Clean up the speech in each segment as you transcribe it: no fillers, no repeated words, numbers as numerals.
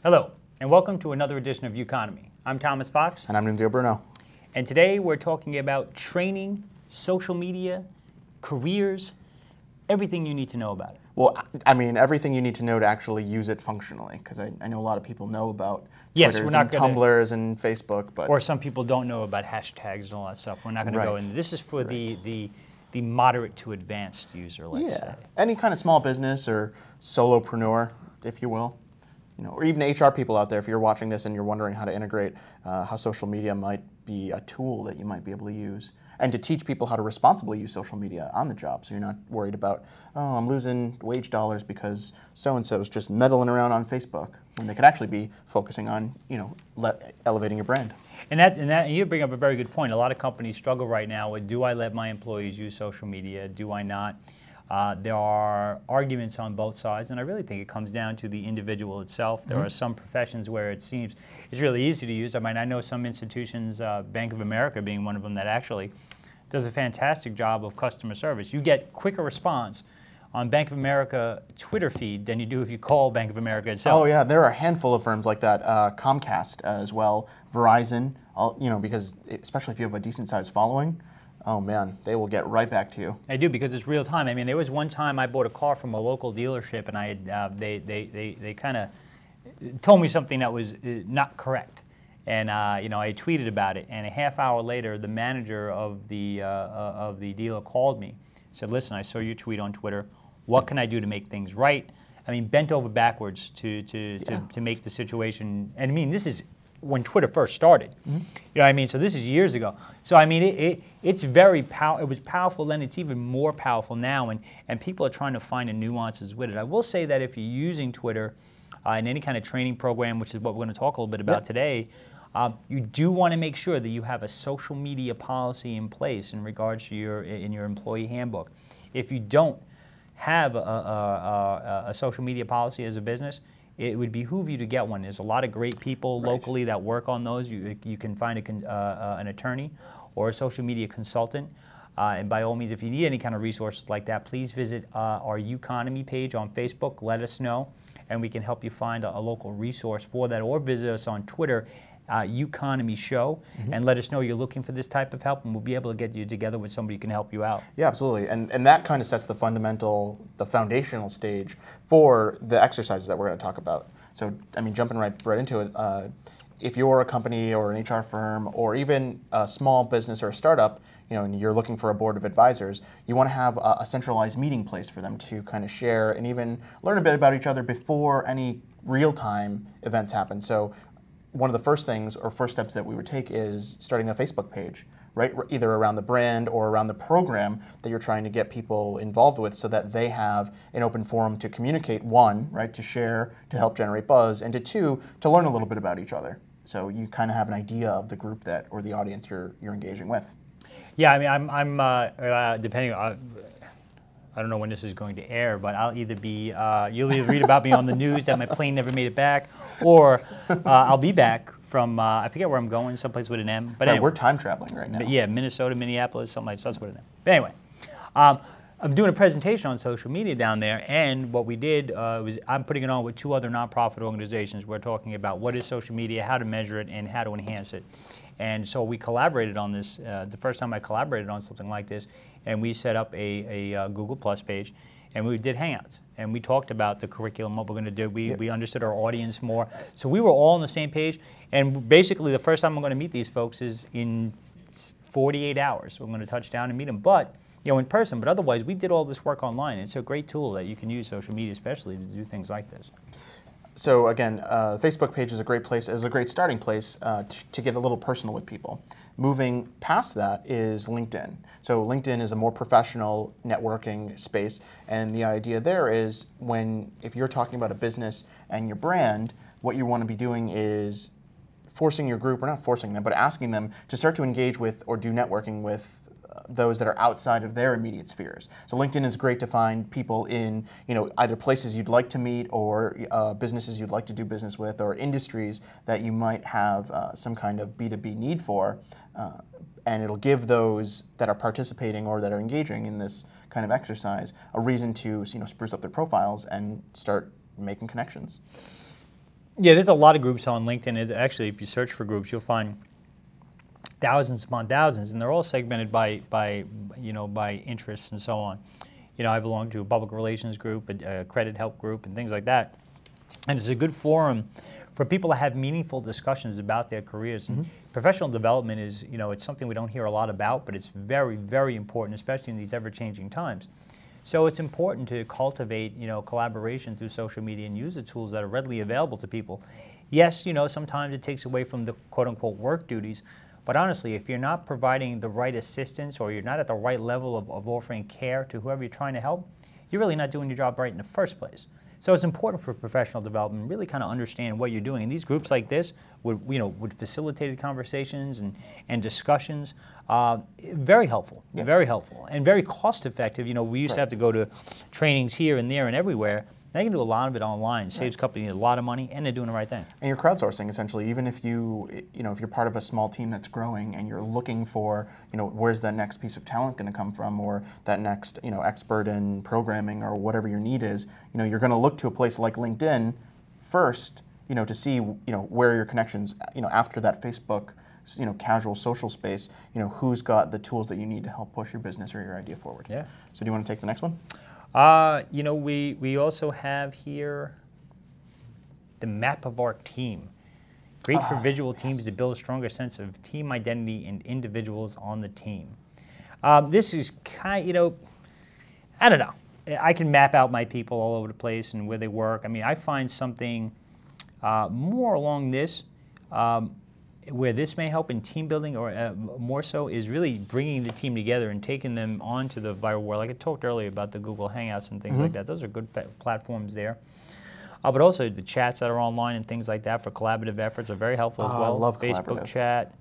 Hello, and welcome to another edition of Uconomy. I'm Thomas Fox. And I'm Nunzio Bruno. And today we're talking about training, social media, careers, everything you need to know about it. Well, I mean, everything you need to know to actually use it functionally, because I know a lot of people know about Twitters and Tumblrs and Facebook, but... Or some people don't know about hashtags and all that stuff. We're not going to go into this. Is for the moderate to advanced user, let's say. Any kind of small business or solopreneur, if you will. Or even HR people out there, if you're watching this and you're wondering how to integrate how social media might be a tool that you might be able to use, and to teach people how to responsibly use social media on the job, so you're not worried about, oh, I'm losing wage dollars because so-and-so is just meddling around on Facebook, when they could actually be focusing on, elevating your brand. And you bring up a very good point. A lot of companies struggle right now with, do I let my employees use social media? Do I not? There are arguments on both sides, and I really think it comes down to the individual itself. There are some professions where it seems it's really easy to use. I mean, I know some institutions, Bank of America being one of them, that actually does a fantastic job of customer service. You get quicker response on Bank of America Twitter feed than you do if you call Bank of America itself. Oh yeah, there are a handful of firms like that. Comcast as well, Verizon, because especially if you have a decent sized following, oh man, they will get right back to you. They do, because it's real time. I mean, there was one time I bought a car from a local dealership, and I had, they kind of told me something that was not correct, and I tweeted about it. And a half hour later, the manager of the dealer called me, said, "Listen, I saw your tweet on Twitter. What can I do to make things right?" I mean, bent over backwards to make the situation. And I mean, this is when Twitter first started. You know what I mean? So this is years ago. So I mean, it's very powerful. It was powerful then. It's even more powerful now, and people are trying to find the nuances with it. I will say that if you're using Twitter in any kind of training program, which is what we're going to talk a little bit about today, you do want to make sure that you have a social media policy in place in regards to your employee handbook. If you don't have a social media policy as a business, it would behoove you to get one. There's a lot of great people locally that work on those. You can find an attorney or a social media consultant. And by all means, if you need any kind of resources like that, please visit our Uconomy page on Facebook. Let us know, and we can help you find a local resource for that. Or visit us on Twitter, Uconomy Show, and let us know you're looking for this type of help, and we'll be able to get you together with somebody who can help you out. Yeah, absolutely. And that kind of sets the foundational stage for the exercises that we're going to talk about. So, I mean, jumping right into it, if you're a company or an HR firm or even a small business or a startup, and you're looking for a board of advisors, you want to have a centralized meeting place for them to kind of share and even learn a bit about each other before any real-time events happen. So one of the first things or first steps that we would take is starting a Facebook page, right? Either around the brand or around the program that you're trying to get people involved with, so that they have an open forum to communicate, one, right, to share, to help generate buzz, and two, to learn a little bit about each other. So you kind of have an idea of the group or the audience you're engaging with. Yeah, I mean, I'm depending on, I don't know when this is going to air, but I'll either be, you'll either read about me on the news that my plane never made it back, or I'll be back from, I forget where I'm going, someplace with an M. But anyway, we're time traveling right now. Yeah, Minnesota, Minneapolis, something like that, starts with an M. But anyway, I'm doing a presentation on social media down there, and what we did was I'm putting it on with two other nonprofit organizations. We're talking about what is social media, how to measure it, and how to enhance it. And so we collaborated on this, the first time I collaborated on something like this, and we set up a Google Plus page, and we did Hangouts. And we talked about the curriculum, what we're going to do. We understood our audience more. So we were all on the same page, and basically the first time I'm going to meet these folks is in 48 hours. So we're going to touch down and meet them, but in person. But otherwise, we did all this work online. It's a great tool that you can use, social media especially, to do things like this. So again, Facebook page is a great place, is a great starting place to get a little personal with people. Moving past that is LinkedIn. So LinkedIn is a more professional networking space, and the idea there is if you're talking about a business and your brand, what you want to be doing is forcing your group, or not forcing them, but asking them to start to engage with or do networking with those that are outside of their immediate spheres. So LinkedIn is great to find people in either places you'd like to meet, or businesses you'd like to do business with, or industries that you might have some kind of B2B need for, and it'll give those that are participating or that are engaging in this kind of exercise a reason to spruce up their profiles and start making connections. Yeah, there's a lot of groups on LinkedIn. Actually, if you search for groups, you'll find thousands upon thousands, and they're all segmented by interests and so on. I belong to a public relations group, a credit help group, and things like that. And it's a good forum for people to have meaningful discussions about their careers. And professional development is, it's something we don't hear a lot about, but it's very, very important, especially in these ever-changing times. So it's important to cultivate, collaboration through social media and use the tools that are readily available to people. Yes, sometimes it takes away from the quote-unquote work duties, but honestly, if you're not providing the right assistance or you're not at the right level of offering care to whoever you're trying to help, you're really not doing your job right in the first place. So it's important for professional development, really kind of understand what you're doing. And these groups like this would facilitate conversations and discussions. Very helpful, very helpful, and very cost effective. We used to have to go to trainings here and there and everywhere. Now you can do a lot of it online. Saves companies a lot of money, and they're doing the right thing. And you're crowdsourcing essentially. Even if if you're part of a small team that's growing and you're looking for, where's that next piece of talent going to come from, or that next, expert in programming or whatever your need is, you're going to look to a place like LinkedIn first, to see, where your connections, after that Facebook, casual social space, who's got the tools that you need to help push your business or your idea forward. Yeah. So do you want to take the next one? We also have here the map of our team. Great for visual teams to build a stronger sense of team identity and individuals on the team. This is kind, I don't know. I can map out my people all over the place and where they work. I mean, I find something more along this, where this may help in team building, or more so, is really bringing the team together and taking them onto the viral world. Like I talked earlier about the Google Hangouts and things like that. Those are good platforms there. But also the chats that are online and things like that for collaborative efforts are very helpful as well. I love Facebook chat.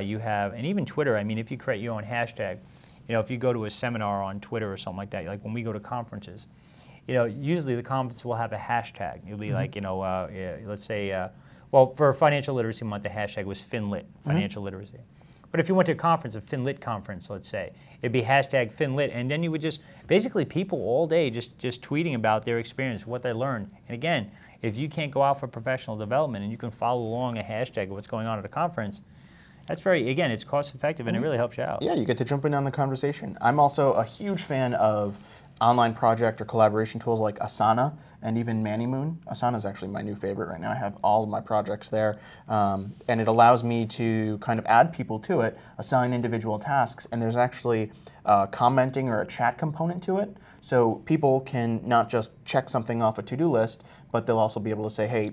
You have, and even Twitter. I mean, if you create your own hashtag, if you go to a seminar on Twitter or something like that, like when we go to conferences, usually the conference will have a hashtag. It'll be like, let's say, well, for Financial Literacy Month, the hashtag was FinLit, financial literacy. But if you went to a conference, a FinLit conference, let's say, it'd be hashtag FinLit, and then you would just, basically people all day just tweeting about their experience, what they learned. And again, if you can't go out for professional development and you can follow along a hashtag of what's going on at a conference, that's again, it's cost effective and it really helps you out. Yeah, you get to jump in on the conversation. I'm also a huge fan of online project or collaboration tools like Asana and even ManyMoon. Asana is actually my new favorite right now. I have all of my projects there, and it allows me to kind of add people to it, assign individual tasks, and there's actually commenting or a chat component to it. So people can not just check something off a to-do list, but they'll also be able to say, hey,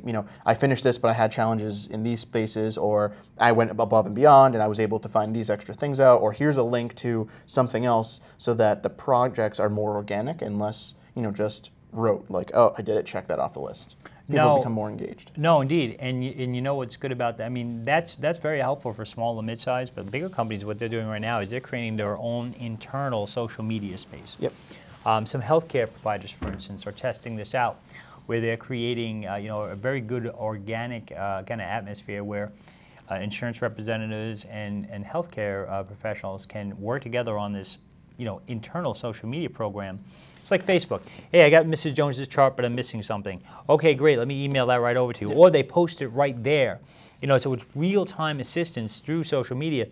I finished this, but I had challenges in these spaces, or I went above and beyond and I was able to find these extra things out, or here's a link to something else, so that the projects are more organic and less, just rote, like, oh, I did it, check that off the list. People become more engaged. No, indeed, and you know what's good about that? I mean, that's very helpful for small and mid-sized, but bigger companies, what they're doing right now is they're creating their own internal social media space. Yep. Some healthcare providers, for instance, are testing this out, where they're creating, a very good organic kind of atmosphere where insurance representatives and healthcare professionals can work together on this, internal social media program. It's like Facebook. Hey, I got Mrs. Jones's chart, but I'm missing something. Okay, great. Let me email that right over to you. Or they post it right there. So it's real-time assistance through social media,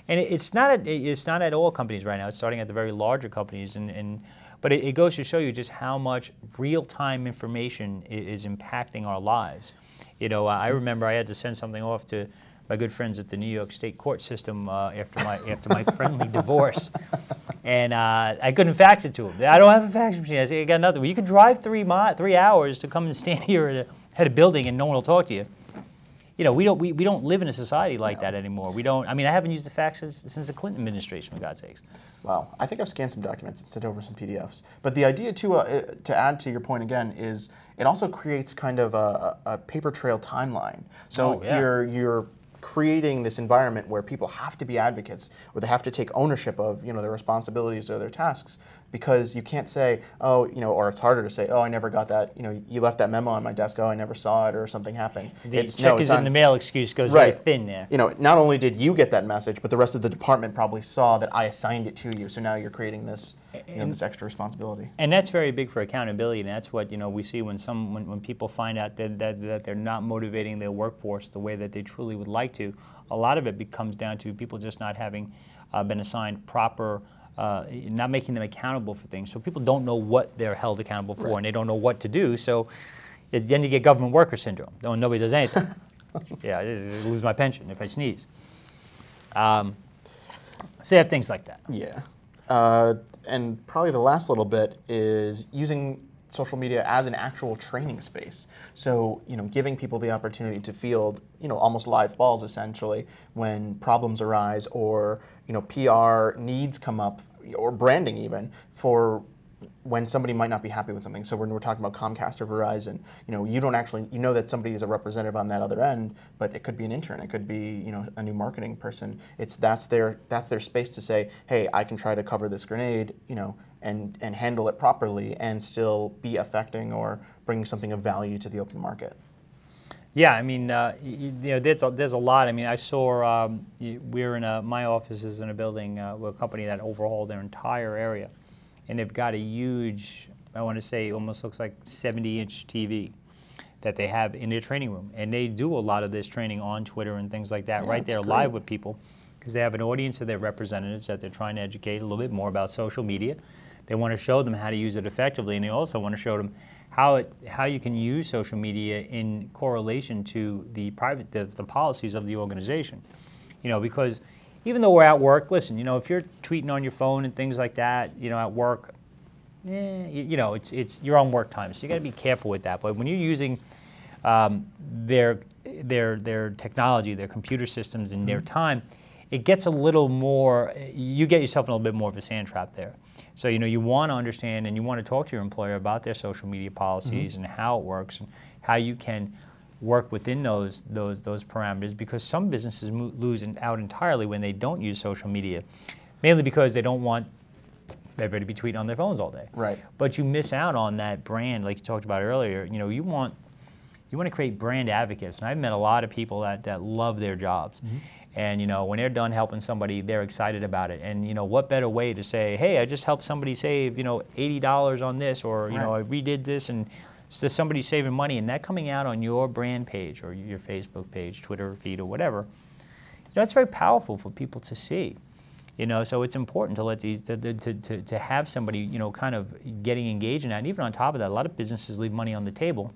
and it's not at all companies right now. It's starting at the very larger companies, but it goes to show you just how much real-time information is impacting our lives. I remember I had to send something off to my good friends at the New York State court system after my friendly divorce, and I couldn't fax it to them. I don't have a fax machine. I said, I got nothing. Well, you could drive 3 hours to come and stand here at a building, and no one will talk to you. We don't live in a society like that anymore. We don't. I mean, I haven't used the fax since the Clinton administration, for God's sakes. Wow, I think I've scanned some documents and sent over some PDFs. But the idea to add to your point again is it also creates kind of a paper trail timeline. So you're creating this environment where people have to be advocates, or they have to take ownership of their responsibilities or their tasks. because you can't say, oh, or it's harder to say, oh, I never got that, you left that memo on my desk, oh, I never saw it, or something happened. The check is in the mail excuse goes right. very thin there. Not only did you get that message, but the rest of the department probably saw that I assigned it to you, so now you're creating this, this extra responsibility. And that's very big for accountability, and that's what we see when people find out that they're not motivating their workforce the way that they truly would like to. A lot of it comes down to people just not having been assigned proper, not making them accountable for things. So people don't know what they're held accountable for, and they don't know what to do. So then you get government worker syndrome. Nobody does anything. Yeah, I lose my pension if I sneeze. So you have things like that. Yeah. And probably the last little bit is using social media as an actual training space. So, giving people the opportunity to field, almost live balls essentially when problems arise, or, PR needs come up, or branding even, for when somebody might not be happy with something. So when we're talking about Comcast or Verizon, you don't actually, that somebody is a representative on that other end, but it could be an intern, it could be, a new marketing person. That's their space to say, hey, I can try to cover this grenade, and handle it properly and still be affecting or bringing something of value to the open market. Yeah, I mean, there's a lot. I mean, I saw we're in my office is in a building with a company that overhauled their entire area. And they've got a huge, I want to say, almost looks like 70-inch TV that they have in their training room. And they do a lot of this training on Twitter and things like that, right there live with people, because they have an audience of their representatives that they're trying to educate a little bit more about social media. They want to show them how to use it effectively, and they also want to show them how you can use social media in correlation to the policies of the organization. Because even though we're at work, listen, if you're tweeting on your phone and things like that, at work, it's your own work time, so you got to be careful with that. But when you're using their technology, their computer systems, and their time, it gets a little more. You get yourself in a little bit more of a sand trap there. So you want to understand and you want to talk to your employer about their social media policies and how it works and how you can work within those parameters, because some businesses lose out entirely when they don't use social media, mainly because they don't want everybody to be tweeting on their phones all day. Right. But you miss out on that brand, like you talked about earlier. You want to create brand advocates, and I've met a lot of people that love their jobs. And when they're done helping somebody, they're excited about it. And what better way to say, hey, I just helped somebody save $80 on this, or I redid this, and so somebody saving money, and that coming out on your brand page or your Facebook page, Twitter feed, or whatever. It's very powerful for people to see. So it's important to let these to have somebody kind of getting engaged in that. And even on top of that, a lot of businesses leave money on the table.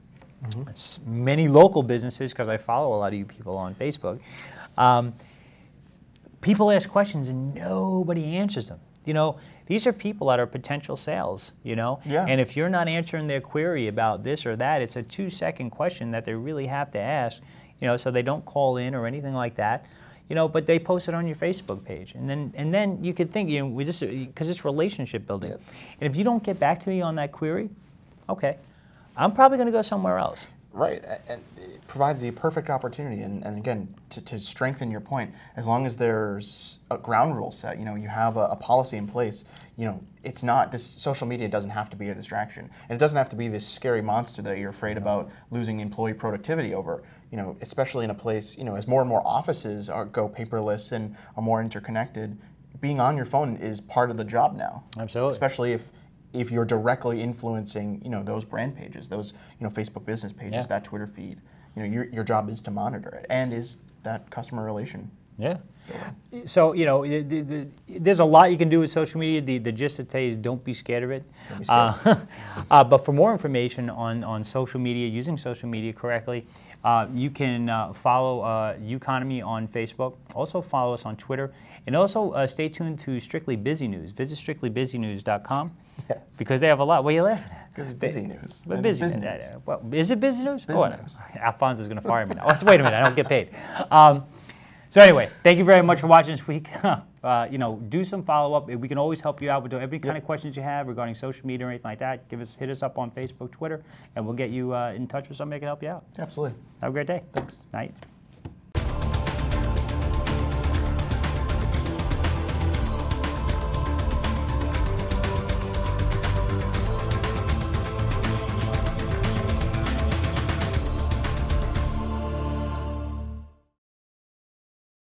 Many local businesses, because I follow a lot of you people on Facebook. People ask questions and nobody answers them. These are people that are potential sales, And if you're not answering their query about this or that, it's a 2-second question that they really have to ask, so they don't call in or anything like that, but they post it on your Facebook page. And then you could think, we just, because it's relationship building. And if you don't get back to me on that query, okay, I'm probably going to go somewhere else. Right, and it provides the perfect opportunity, and again, to strengthen your point, as long as there's a ground rule set, you have a policy in place, it's not, this social media doesn't have to be a distraction, and it doesn't have to be this scary monster that you're afraid about losing employee productivity over, especially in a place, as more and more offices go paperless and are more interconnected, being on your phone is part of the job now. Absolutely. Especially if you're directly influencing, those brand pages, those, Facebook business pages, that Twitter feed, your job is to monitor it, and is that customer relation. Yeah. So, there's a lot you can do with social media. The gist of today is don't be scared of it. Don't be scared. But for more information on social media, using social media correctly, you can follow Uconomy on Facebook. Also follow us on Twitter. And also stay tuned to Strictly Busy News. Visit strictlybusynews.com. Yes. Because they have a lot. What are you laughing at? Because it's busy news. But busy news. Well, is it busy news? Business. Alfonso's going to fire me now. Wait a minute. I don't get paid. So anyway, thank you very much for watching this week. Do some follow-up. We can always help you out with every kind of questions you have regarding social media or anything like that. Hit us up on Facebook, Twitter, and we'll get you in touch with somebody that can help you out. Absolutely. Have a great day. Thanks. Night.